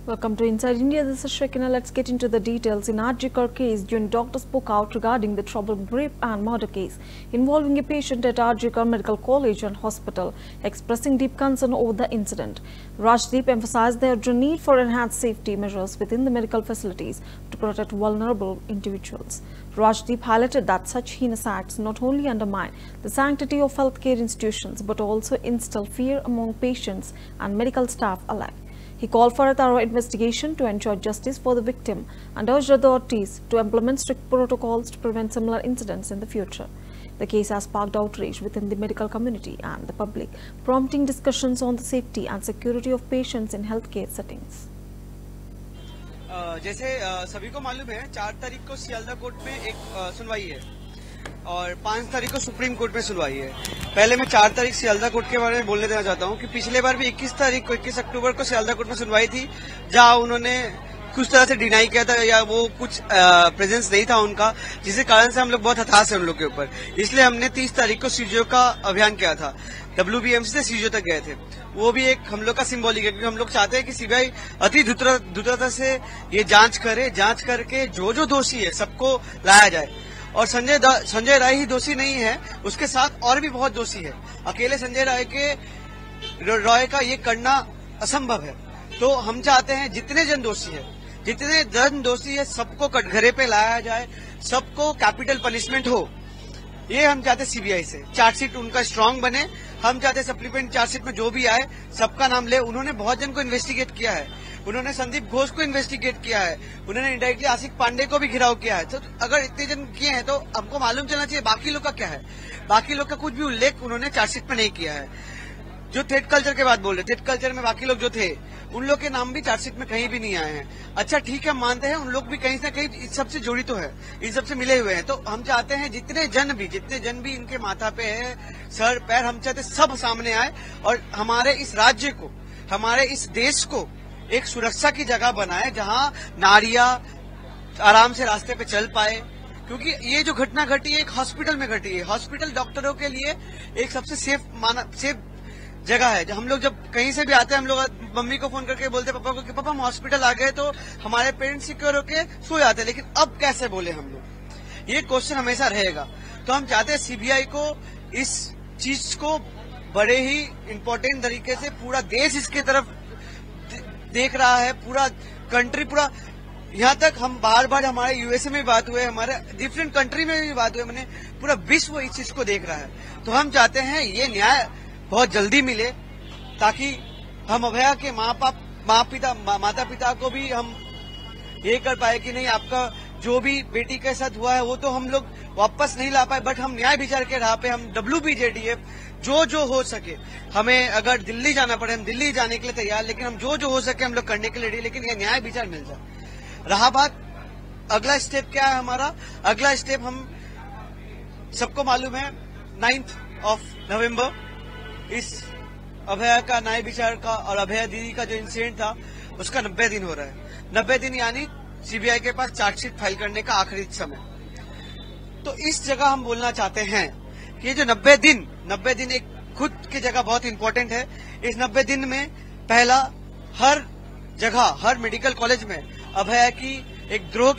Welcome to Inside India. This is Shekina. Let's get into the details. In R.J. Kar case, UN doctor spoke out regarding the troubled rape and murder case involving a patient at R.J. Kar Medical College and Hospital, expressing deep concern over the incident. Rajdeep emphasized the urgent need for enhanced safety measures within the medical facilities to protect vulnerable individuals. Rajdeep highlighted that such heinous acts not only undermine the sanctity of healthcare institutions but also instill fear among patients and medical staff alike. He called for a thorough investigation to ensure justice for the victim and urged authorities to implement strict protocols to prevent similar incidents in the future. The case has sparked outrage within the medical community and the public, prompting discussions on the safety and security of patients in healthcare settings. जैसे सभी को मालूम है 4 तारीख को Sealdah court में एक सुनवाई है और 5 तारीख को सुप्रीम कोर्ट में सुनवाई है। पहले मैं 4 तारीख सियालदा कोर्ट के बारे में बोलने देना चाहता हूं कि पिछले बार भी 21 अक्टूबर को सियालदा कोर्ट में सुनवाई थी, जहां उन्होंने कुछ तरह से डिनाई किया था या वो कुछ प्रेजेंस नहीं था उनका, जिसके कारण से हम लोग बहुत हताश है उन लोग के ऊपर। इसलिए हमने 30 तारीख को सीजीओ का अभियान किया था। WBMC से सीजीओ तक गए थे। वो भी एक हम लोग का सिंबॉलिक है, क्योंकि हम लोग चाहते हैं कि सीबीआई अति द्रुतता से ये जांच करे, जांच करके जो दोषी है सबको लाया जाए। और संजय राय ही दोषी नहीं है, उसके साथ और भी बहुत दोषी है। अकेले संजय राय का ये करना असंभव है। तो हम चाहते हैं जितने जन दोषी है सबको कटघरे पे लाया जाए, सबको कैपिटल पनिशमेंट हो। ये हम चाहते हैं सीबीआई से। चार्जशीट उनका स्ट्रांग बने। हम चाहते हैं सप्लीमेंट चार्जशीट में जो भी आए सबका नाम ले। उन्होंने बहुत जन को इन्वेस्टिगेट किया है, उन्होंने संदीप घोष को इन्वेस्टिगेट किया है, उन्होंने इंडायरेक्टली आशिक पांडे को भी घिराव किया है। तो अगर इतने जन किए हैं तो हमको मालूम चलना चाहिए बाकी लोग का क्या है। बाकी लोग का कुछ भी उल्लेख उन्होंने चार्जशीट में नहीं किया है। जो थ्रेड कल्चर के बात बोल रहे, थ्रेड कल्चर में बाकी लोग जो थे उन लोग के नाम भी चार्जशीट में कहीं भी नहीं आए हैं। अच्छा ठीक है, मानते हैं उन लोग भी कहीं से कहीं इस सबसे जुड़ी तो है, इन सबसे मिले हुए हैं। तो हम चाहते हैं जितने जन भी इनके माथा पे है, सर पैर, हम चाहते सब सामने आए और हमारे इस राज्य को, हमारे इस देश को एक सुरक्षा की जगह बनाए, जहां नारियां आराम से रास्ते पे चल पाए। क्योंकि ये जो घटना घटी है एक हॉस्पिटल में घटी है। हॉस्पिटल डॉक्टरों के लिए एक सबसे सेफ जगह है। हम लोग जब कहीं से भी आते हैं, हम लोग मम्मी को फोन करके बोलते पापा को कि पापा हम हॉस्पिटल आ गए, तो हमारे पेरेंट्स सिक्योर होके सो जाते हैं। लेकिन अब कैसे बोले हम लोग, ये क्वेश्चन हमेशा रहेगा। तो हम चाहते हैं सीबीआई को इस चीज को बड़े ही इम्पोर्टेंट तरीके से, पूरा देश इसके तरफ देख रहा है, पूरा कंट्री, पूरा यहाँ तक हम बार हमारे यूएसए में बात हुए, हमारे डिफरेंट कंट्री में भी बात हुए, मैंने पूरा विश्व इस चीज को देख रहा है। तो हम चाहते हैं ये न्याय बहुत जल्दी मिले, ताकि हम अभया के माता पिता को भी हम ये कर पाए कि नहीं, आपका जो भी बेटी के साथ हुआ है वो तो हम लोग वापस नहीं ला पाए, बट हम न्याय विचार के राह पे हम WBJDF जो हो सके, हमें अगर दिल्ली जाना पड़े हम दिल्ली जाने के लिए तैयार, लेकिन हम जो हो सके हम लोग करने के लिए रेडी, लेकिन ये न्याय विचार मिल जाए। रहा बात अगला स्टेप क्या है हमारा, अगला स्टेप हम सबको मालूम है 9 नवंबर इस अभया का न्याय विचार का और अभया दीदी का जो इंसिडेंट था उसका 90 दिन हो रहा है। 90 दिन यानी सीबीआई के पास चार्जशीट फाइल करने का आखिरी समय। तो इस जगह हम बोलना चाहते हैं कि ये जो 90 दिन एक खुद की जगह बहुत इंपॉर्टेंट है। इस 90 दिन में पहला, हर जगह, हर मेडिकल कॉलेज में अभया की एक द्रोह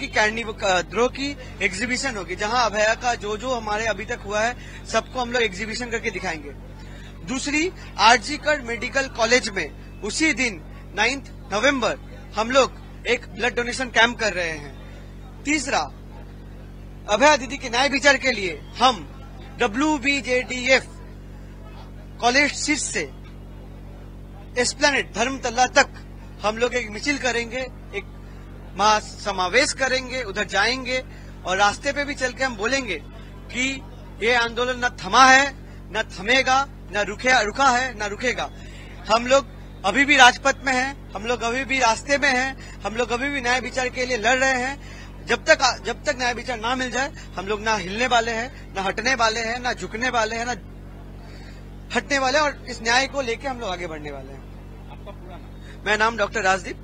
की एग्जीबिशन होगी, जहां अभया का जो हमारे अभी तक हुआ है सबको हम लोग एग्जीबिशन करके दिखाएंगे। दूसरी, आरजी कर मेडिकल कॉलेज में उसी दिन 9 नवंबर हम लोग एक ब्लड डोनेशन कैंप कर रहे हैं। तीसरा, अभया दीदी के न्याय विचार के लिए हम WBJDF कॉलेज सीट से एस्प्लेनेड धर्मतला तक हम लोग एक मिছিল करेंगे, एक महासमावेश करेंगे, उधर जाएंगे और रास्ते पे भी चल के हम बोलेंगे कि ये आंदोलन न थमा है, न थमेगा, न रुका है, न रुकेगा। हम लोग अभी भी राजपथ में हैं, हम लोग अभी भी रास्ते में हैं, हम लोग अभी भी न्याय विचार के लिए लड़ रहे हैं। जब तक न्याय विचार ना मिल जाए हम लोग ना हिलने वाले हैं, ना हटने वाले हैं, ना झुकने वाले हैं, ना हटने वाले, और इस न्याय को लेके हम लोग आगे बढ़ने वाले हैं। आपका पूरा नाम? मेरा नाम doctor Rajdeep,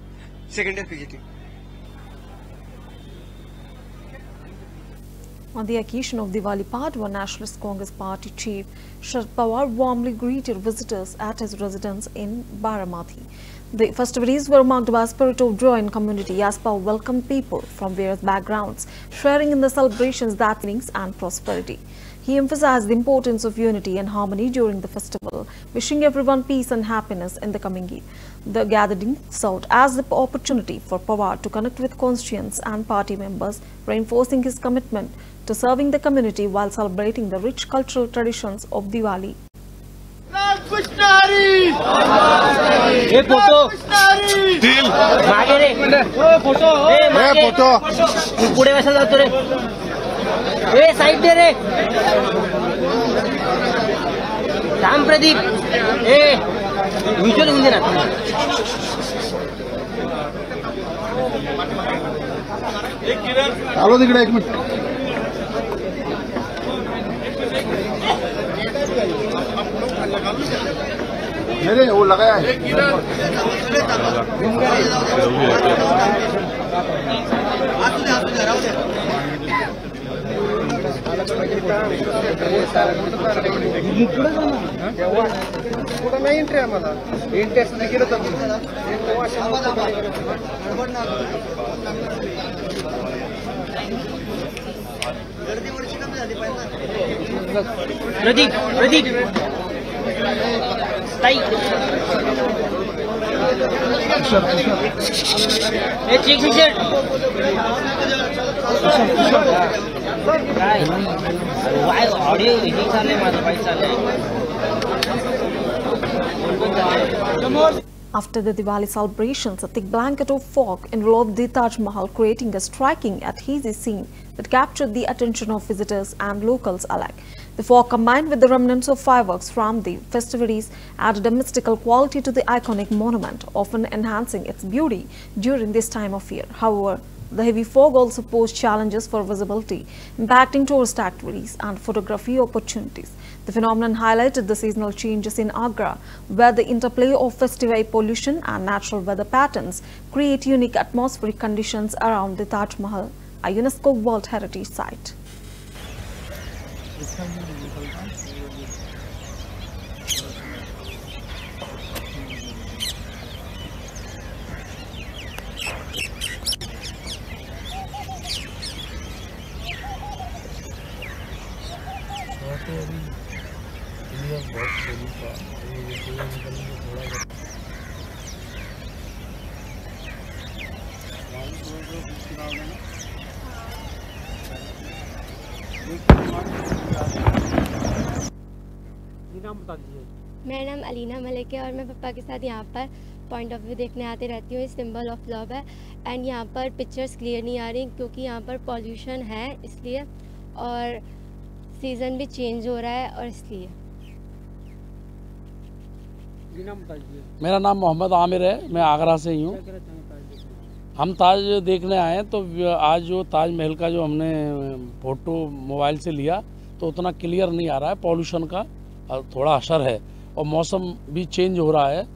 second year PGT। On the occasion of Diwali Part 1, Nationalist Congress Party Chief Sharad Pawar warmly greeted visitors at his residence in Baramati. The festivities were marked by a spirit of joy in community as Pawar welcomed people from various backgrounds, sharing in the celebrations that brings and prosperity. He emphasized the importance of unity and harmony during the festival, wishing everyone peace and happiness in the coming year. The gathering served as the opportunity for Pawar to connect with constituents and party members, reinforcing his commitment to serving the community while celebrating the rich cultural traditions of Diwali. Ram Pradeep mutual Hindi ना आलो तिकडे एक minute मेरे वो लगाया है नाही entry आम्हाला entry गेलं तर प्रदीप प्रदीप ताई चेक विषय ऑडियो हे चाललंय माझं पाहिजे चाललंय. After the Diwali celebrations, a thick blanket of fog enveloped the Taj Mahal, creating a striking and hazy scene that captured the attention of visitors and locals alike. The fog, combined with the remnants of fireworks from the festivities, added a mystical quality to the iconic monument, often enhancing its beauty during this time of year. However, the heavy fog also posed challenges for visibility, impacting tourist activities and photography opportunities. The phenomenon highlighted the seasonal changes in Agra, where the interplay of festive air pollution and natural weather patterns create unique atmospheric conditions around the Taj Mahal, a UNESCO World Heritage Site. मेरा नाम अलीना मलिक है और मैं पापा के साथ यहाँ पर पॉइंट ऑफ व्यू देखने आती रहती हूँ. सिंबल ऑफ लव है एंड यहाँ पर पिक्चर्स क्लियर नहीं आ रही क्योंकि यहाँ पर पॉल्यूशन है इसलिए, और सीज़न भी चेंज हो रहा है और इसलिए. मेरा नाम मोहम्मद आमिर है, मैं आगरा से ही हूँ. हम ताज देखने आए तो आज जो ताज महल का जो हमने फ़ोटो मोबाइल से लिया तो उतना क्लियर नहीं आ रहा है. पॉल्यूशन का थोड़ा असर है और मौसम भी चेंज हो रहा है,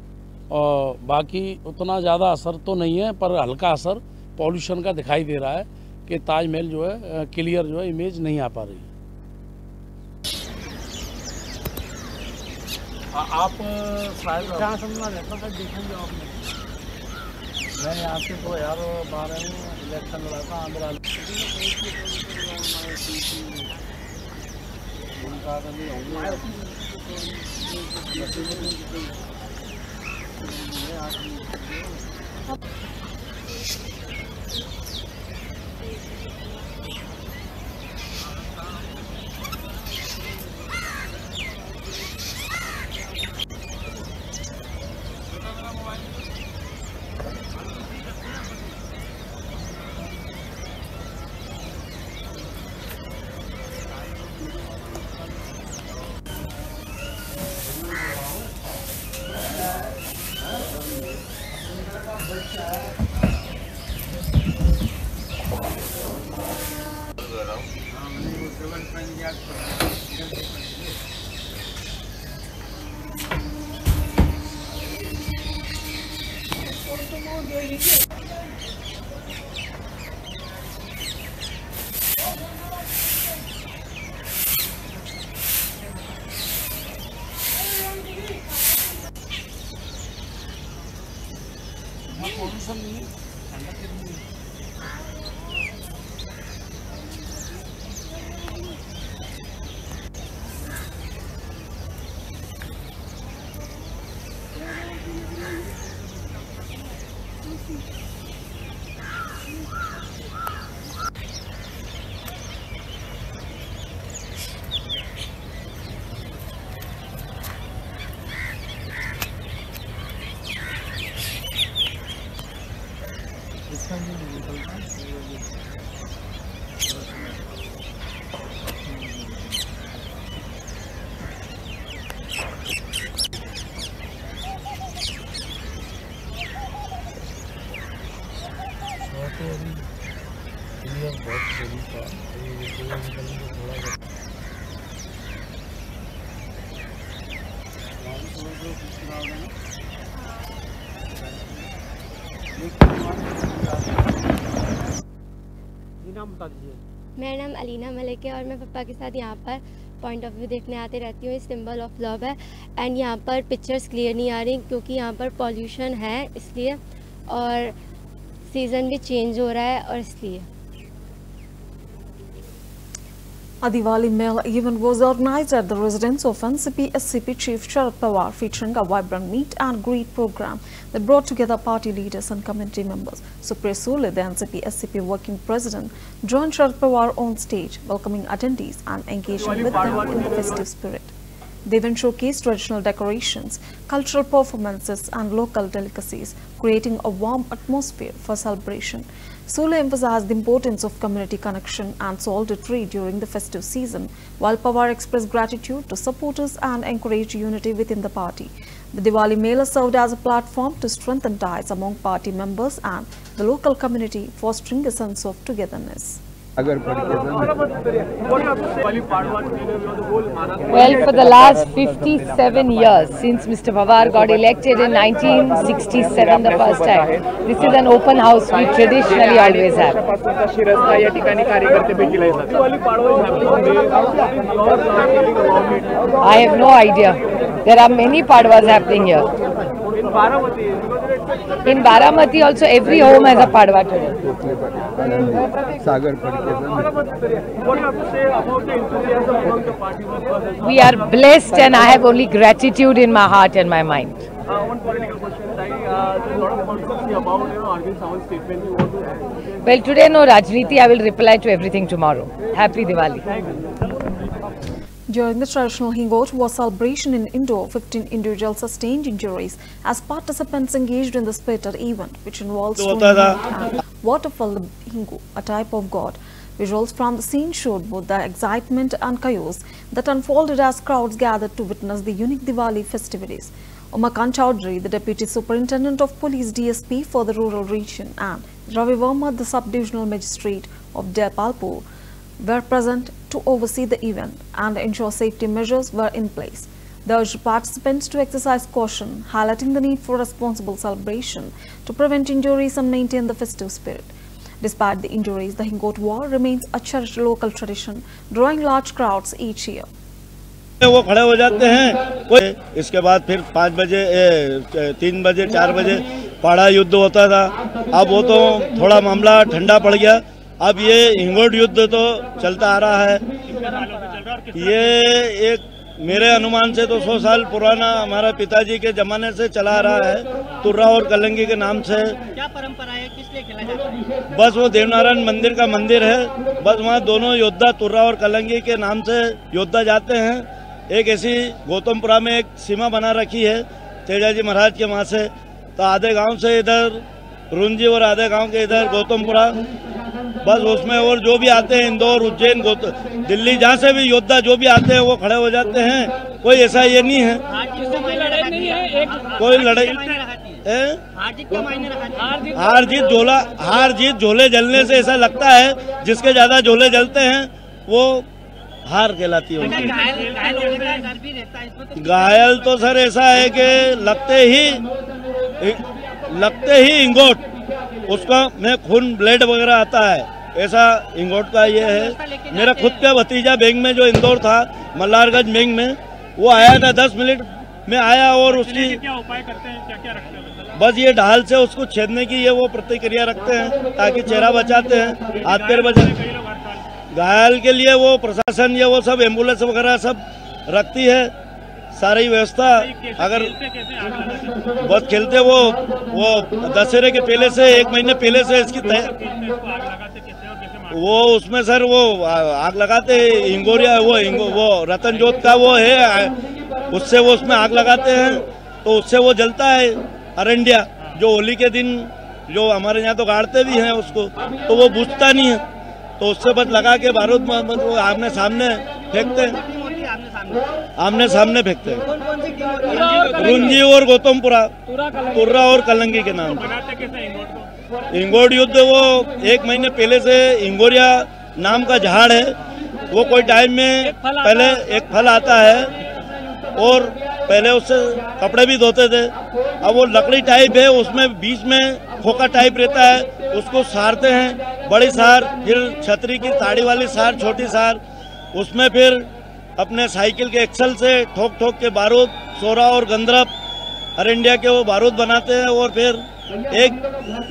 और बाकी उतना ज़्यादा असर तो नहीं है, पर हल्का असर पॉल्यूशन का दिखाई दे रहा है कि ताज महल जो है क्लियर जो है इमेज नहीं आ पा रही है. आप शायद क्या समझना रहता है देखेंगे आपने. मैं यहाँ से 2012 में इलेक्शन लड़ा था आंध्रा. मेरा नाम अलीना मलिक है और मैं पापा के साथ यहाँ पर पॉइंट ऑफ व्यू देखने आते रहती हूँ। सिंबल ऑफ लव है एंड यहाँ पर पिक्चर्स क्लियर नहीं आ रही क्योंकि यहाँ पर पॉल्यूशन है इसलिए, और सीज़न भी चेंज हो रहा है और इसलिए। A Diwali Mela event was organized at the residence of NCP-SCP Chief Sharad Pawar, featuring a vibrant meet and greet program that brought together party leaders and community members. Supriya Sule, the NCP-SCP working president, joined Sharad Pawar on stage, welcoming attendees and engaging with them in the festive spirit. The event showcased traditional decorations, cultural performances and local delicacies, creating a warm atmosphere for celebration. Sule emphasized the importance of community connection and solidarity during the festive season, while Pawar expressed gratitude to supporters and encouraged unity within the party. The Diwali Mela served as a platform to strengthen ties among party members and the local community, fostering a sense of togetherness. Well, for the last 57 years, since Mr. Pawar got elected in 1967 the first time, this is an open house we traditionally always have. I have no idea. There are many Padwas happening here. In Baramati also every home has a Padwa today. We are blessed and I have only gratitude in my heart and my mind. Well, today no Rajniti, I will reply to everything tomorrow. Happy Diwali. During the traditional Hingot was celebration in Indore, 15 individuals sustained injuries as participants engaged in the spirited event, which involves waterfall Hingu, a type of god. Visuals from the scene showed both the excitement and chaos that unfolded as crowds gathered to witness the unique Diwali festivities. Umakant Chowdhury, the Deputy Superintendent of Police DSP for the rural region, and Ravi Verma, the Sub-Divisional Magistrate of Jaipalpur, were present to oversee the event and ensure safety measures were in place. They urged participants to exercise caution, highlighting the need for responsible celebration to prevent injuries and maintain the festive spirit. Despite the injuries, the Hingot war remains a cherished local tradition, drawing large crowds each year. वो खड़े हो जाते हैं, इसके बाद फिर 5 बजे 3 बजे 4 बजे पाड़ा युद्ध होता था। अब वो तो थोड़ा मामला ठंडा पड़ गया। अब ये हिंगोट युद्ध तो चलता आ रहा है। ये एक मेरे अनुमान से तो 100 साल पुराना हमारा पिताजी के जमाने से चला आ रहा है, तुर्रा और कलंगी के नाम से। क्या परंपरा है, किस लिए खेला जाता है? बस वो देवनारायण मंदिर का मंदिर है, बस वहाँ दोनों योद्धा तुर्रा और कलंगी के नाम से योद्धा जाते हैं। एक ऐसी गौतमपुरा में एक सीमा बना रखी है तेजाजी महाराज के वहाँ से, तो आधे गांव से इधर रुंजी और आधे गांव के इधर गौतमपुरा, बस उसमें और जो भी आते हैं इंदौर उज्जैन दिल्ली जहाँ से भी योद्धा जो भी आते हैं वो खड़े हो जाते हैं। कोई ऐसा ये नहीं है, कोई लड़ाई हार जीत झोले जलने से ऐसा लगता है, जिसके ज्यादा झोले जलते हैं वो हार कहलाती है। घायल तो सर ऐसा है कि लगते ही इंगोट उसका में खून ब्लड वगैरह आता है, ऐसा इंगोट का ये है। मेरा खुद का भतीजा बैंक में जो इंदौर था मल्हारगंज बैंक में, वो आया था 10 मिनट में आया और उसकी क्या उपाय करते हैं, क्या क्या रखते हैं? बस ये ढाल से उसको छेदने की ये वो प्रतिक्रिया रखते हैं ताकि चेहरा बचाते हैं, हाथ पैर बचाते हैं। घायल के लिए वो प्रशासन ये वो सब एम्बुलेंस वगैरह सब रखती है, सारी व्यवस्था। अगर बस खेलते वो दशहरे के पहले से 1 महीने पहले से इसकी वो उसमें सर वो आग लगाते इंगोरिया वो रतन जोत का वो है, उससे वो उसमें आग लगाते हैं तो उससे वो जलता है अरंडिया, जो होली के दिन जो हमारे यहाँ तो गाड़ते भी हैं उसको, तो वो बुझता नहीं है, तो उससे बस लगा के बारूद आमने सामने फेंकते हैं, आमने सामने फेंकते हैं। रुंजी और गौतमपुरा, तुर्रा और कलंगी के नाम से। इंगोट युद्ध वो 1 महीने पहले से इंगोरिया नाम का झाड़ है, वो कोई टाइम में पहले एक फल आता है और पहले उससे कपड़े भी धोते थे। अब वो लकड़ी टाइप है, उसमें बीच में खोखा टाइप रहता है, उसको सारते हैं, बड़ी सार, फिर छतरी की ताड़ी वाली सार, छोटी सार, उसमें फिर अपने साइकिल के एक्सल से ठोक ठोक के बारूद, सोरा और गंदरप अरंडिया के वो बारूद बनाते हैं और फिर एक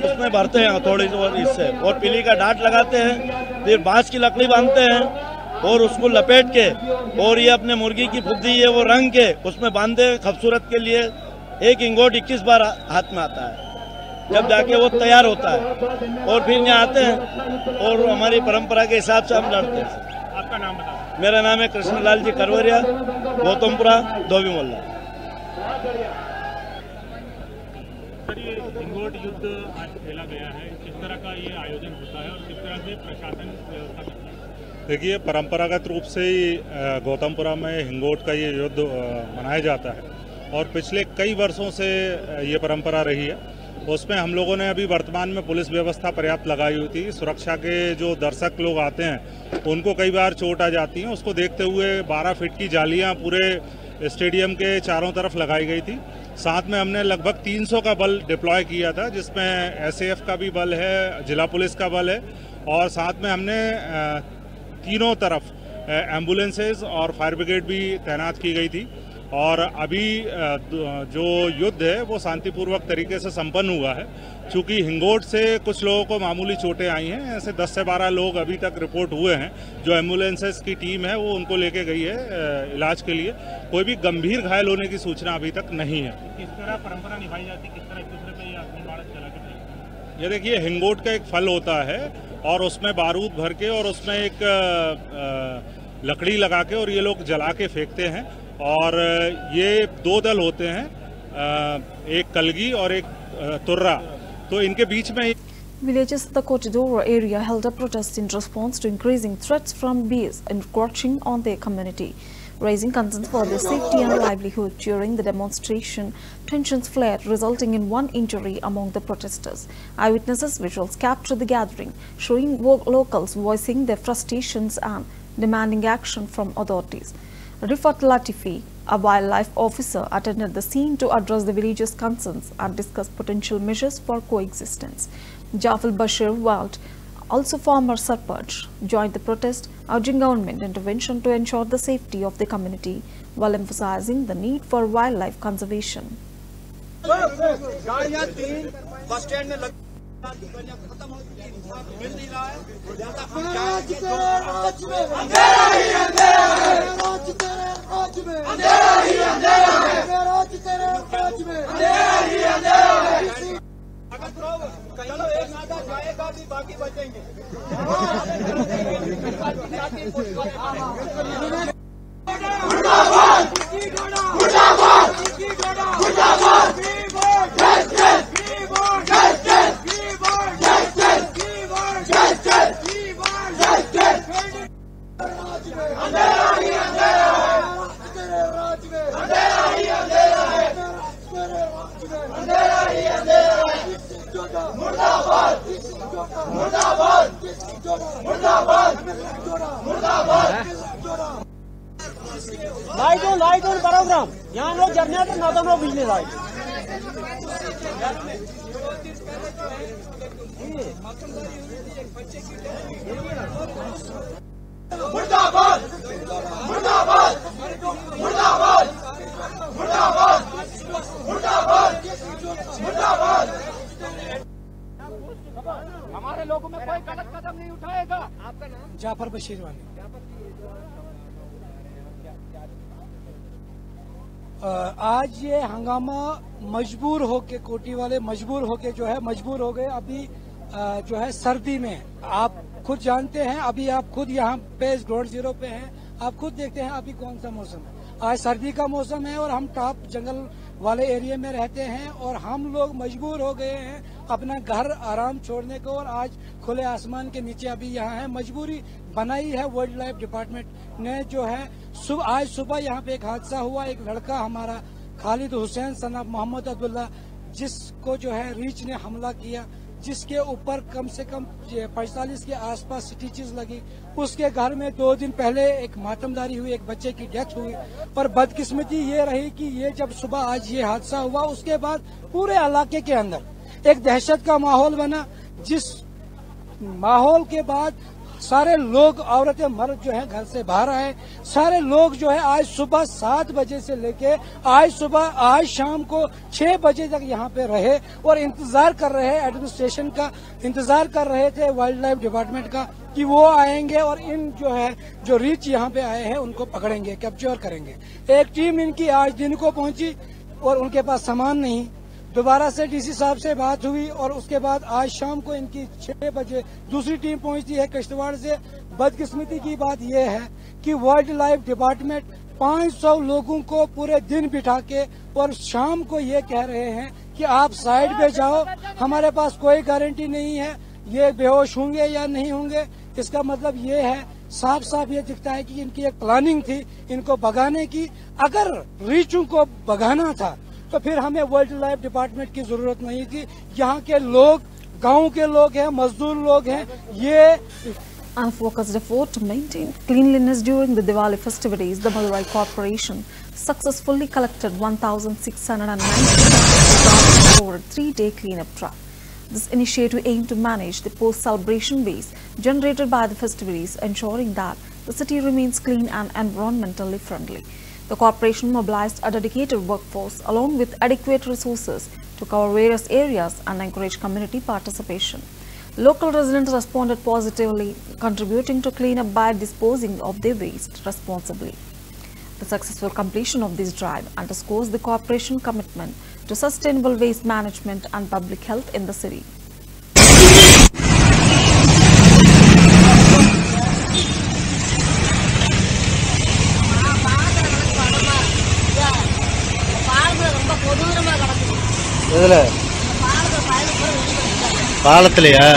उसमें भरते हैं थोड़ी इससे, और पीली का डांट लगाते हैं, फिर बांस की लकड़ी बांधते हैं और उसको लपेट के, और ये अपने मुर्गी की फुद्दी ये वो रंग के उसमें बांधे खूबसूरत के लिए। एक इंगोट 21 बार हाथ में आता है, जब जाके वो तैयार होता है और फिर यहाँ आते हैं और हमारी परंपरा के हिसाब से हम लड़ते हैं। आपका नाम बता। मेरा नाम है कृष्णलाल जी करवरिया, गौतमपुरा, धोबी मोहल्ला। सर, ये इंगोट युद्ध आज खेला गया है, किस तरह का ये आयोजन होता है और किस तरह से प्रशासन व्यवस्था करता है? देखिए, परंपरागत रूप से ही गौतमपुरा में हिंगोट का ये युद्ध मनाया जाता है और पिछले कई वर्षों से ये परंपरा रही है। उसमें हम लोगों ने अभी वर्तमान में पुलिस व्यवस्था पर्याप्त लगाई हुई थी। सुरक्षा के जो दर्शक लोग आते हैं उनको कई बार चोट आ जाती है, उसको देखते हुए 12 फीट की जालियां पूरे स्टेडियम के चारों तरफ लगाई गई थी। साथ में हमने लगभग 300 का बल डिप्लॉय किया था, जिसमें एसएएफ का भी बल है, जिला पुलिस का बल है, और साथ में हमने तीनों तरफ एम्बुलेंसेज और फायर ब्रिगेड भी तैनात की गई थी। और अभी जो युद्ध है वो शांतिपूर्वक तरीके से संपन्न हुआ है। चूँकि हिंगोट से कुछ लोगों को मामूली चोटें आई हैं, ऐसे 10 से 12 लोग अभी तक रिपोर्ट हुए हैं। जो एम्बुलेंसेज की टीम है वो उनको लेके गई है इलाज के लिए। कोई भी गंभीर घायल होने की सूचना अभी तक नहीं है। किस तरह परंपरा निभाई जाती है, किस तरह एक दूसरे पे ये अपनी बात चला के? ये देखिए, हिंगोट का एक फल होता है और उसमें बारूद भर के और उसमें एक लकड़ी लगा के और ये लोग जला के फेंकते हैं। और ये 2 दल होते हैं, एक कलगी और एक तुर्रा, तो इनके बीच में Villages of the Kotidora area held up protests in response to increasing threats from bees encroaching on their community, raising concerns for their safety and livelihood. During the demonstration, tensions flared, resulting in 1 injury among the protesters. Eyewitnesses' visuals captured the gathering, showing locals voicing their frustrations and demanding action from authorities. Rifat Latifi, a wildlife officer, attended the scene to address the villagers' concerns and discuss potential measures for coexistence. Jafal Bashir Walt, also former Sarpanch, joined the protest, urging government intervention to ensure the safety of the community, while emphasizing the need for wildlife conservation. चलो एक नादा जाएगा भी, बाकी बचेंगे। Light on programme यहाँ लोग generator ना तो बिजली लाइट मुर्दाबाद मुर्दाबाद मुर्दाबाद मुर्दाबाद हमारे लोगों में कोई गलत कदम नहीं उठाएगा। आपका नाम? जाफर बशीर वाली। आज ये हंगामा मजबूर होके, कोटी वाले मजबूर होके मजबूर हो गए। अभी जो है सर्दी में, आप खुद जानते हैं, अभी आप खुद यहाँ पे ग्राउंड जीरो पे हैं, आप खुद देखते हैं अभी कौन सा मौसम है। आज सर्दी का मौसम है और हम टॉप जंगल वाले एरिया में रहते हैं और हम लोग मजबूर हो गए हैं अपना घर आराम छोड़ने को और आज खुले आसमान के नीचे अभी यहाँ है। मजबूरी बनाई है वाइल्ड लाइफ डिपार्टमेंट ने। जो है आज सुबह यहाँ पे एक हादसा हुआ, एक लड़का हमारा खालिद हुसैन सन ऑफ मोहम्मद अब्दुल्ला, जिसको जो है रीछ ने हमला किया, जिसके ऊपर कम से कम 45 के आसपास स्टिचेस लगी। उसके घर में 2 दिन पहले एक मातमदारी हुई, एक बच्चे की डेथ हुई। पर बदकिस्मती ये रही कि ये जब सुबह आज ये हादसा हुआ, उसके बाद पूरे इलाके के अंदर एक दहशत का माहौल बना, जिस माहौल के बाद सारे लोग, औरतें मर्द जो है घर से बाहर आए। सारे लोग जो है आज सुबह 7 बजे से लेके आज शाम को 6 बजे तक यहाँ पे रहे और इंतजार कर रहे हैं, एडमिनिस्ट्रेशन का इंतजार कर रहे थे, वाइल्ड लाइफ डिपार्टमेंट का, कि वो आएंगे और इन जो रीच यहाँ पे आए हैं उनको पकड़ेंगे, कैप्चर करेंगे। एक टीम इनकी आज दिन को पहुंची और उनके पास सामान नहीं। दोबारा से डीसी साहब से बात हुई और उसके बाद आज शाम को इनकी 6 बजे दूसरी टीम पहुंचती है किश्तवाड़ से। बदकिस्मती की बात यह है कि वाइल्ड लाइफ डिपार्टमेंट 500 लोगों को पूरे दिन बिठा के और शाम को ये कह रहे हैं कि आप साइड पे जाओ, हमारे पास कोई गारंटी नहीं है ये बेहोश होंगे या नहीं होंगे। इसका मतलब ये है, साफ साफ ये दिखता है कि इनकी एक प्लानिंग थी इनको भगाने की। अगर रीचों को भगाना था तो फिर हमें वाइल्ड लाइफ डिपार्टमेंट की जरूरत नहीं थी। यहाँ के लोग, गांव के लोग हैं, मजदूर लोग हैं, ये Unfocused effort to maintain cleanliness during the Diwali festivities, the Madurai Corporation successfully collected 1,690 tons over a 3-day cleanup drive. This initiative aimed to manage the post-celebration waste generated by the festivities, ensuring that the city remains clean and environmentally friendly. The corporation mobilized a dedicated workforce along with adequate resources to cover various areas and encourage community participation. Local residents responded positively, contributing to cleanup by disposing of their waste responsibly. The successful completion of this drive underscores the corporation's commitment to sustainable waste management and public health in the city. பாலத்திலையா?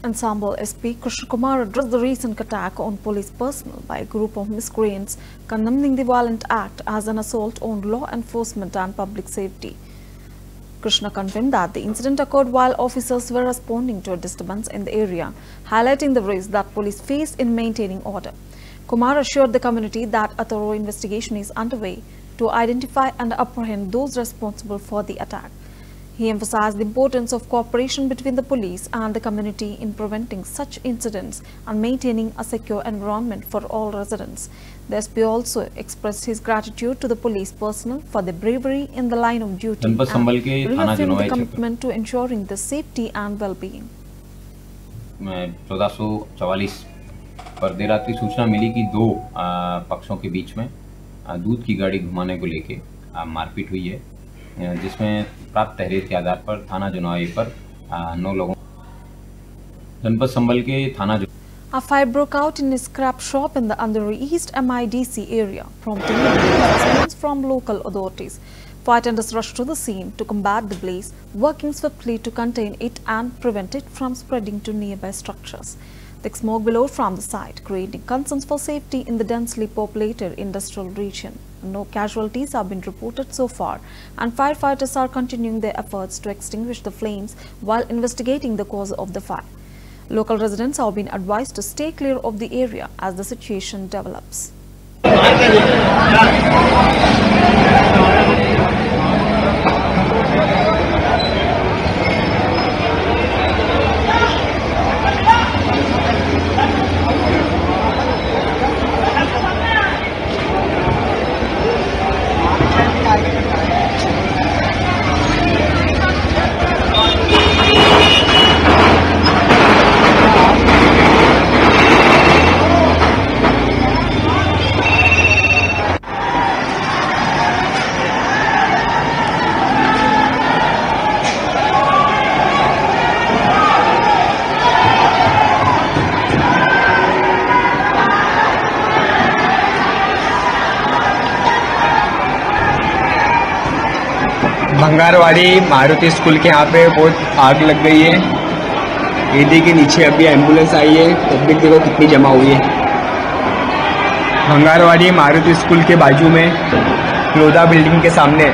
Ensemble SP Krishna Kumar addressed the recent attack on police personnel by a group of miscreants, condemning the violent act as an assault on law enforcement and public safety. Krishna confirmed that the incident occurred while officers were responding to a disturbance in the area, highlighting the risk that police face in maintaining order. Kumar assured the community that a thorough investigation is underway to identify and apprehend those responsible for the attack. He emphasized the importance of cooperation between the police and the community in preventing such incidents and maintaining a secure environment for all residents. The SP also expressed his gratitude to the police personnel for their bravery in the line of duty and reaffirmed the commitment to ensuring the safety and well-being. 1444 पर देर रात की सूचना मिली कि दो पक्षों के बीच में दूध की गाड़ी घुमाने को लेके मारपीट हुई है, जिसमें प्राप्त तहरीर के आधार पर थाना जुनवाई पर 9 लोगों जनपद संभल के थाना A fight broke out in a scrap shop in the Andheri East MIDC area, prompting response from local authorities. Firefighters rushed to the scene to combat the blaze, working swiftly to contain it and prevent it from spreading to nearby structures. Thick smoke billowed from the site, creating concerns for safety in the densely populated industrial region. No casualties have been reported so far, and firefighters are continuing their efforts to extinguish the flames while investigating the cause of the fire. Local residents have been advised to stay clear of the area as the situation develops. Bhangarwadi Maruti school के यहाँ पे बहुत आग लग गई है। ED के नीचे अभी एम्बुलेंस आई है, पब्लिक देखो कितनी जमा हुई है। भंगारवाड़ी मारुति स्कूल के बाजू में क्लोदा बिल्डिंग के सामने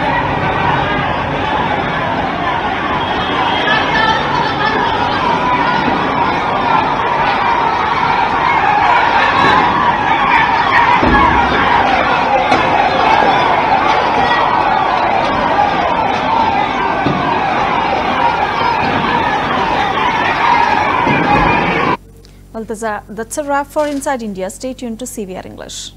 Well, that's a wrap for Inside India. Stay tuned to CVR English.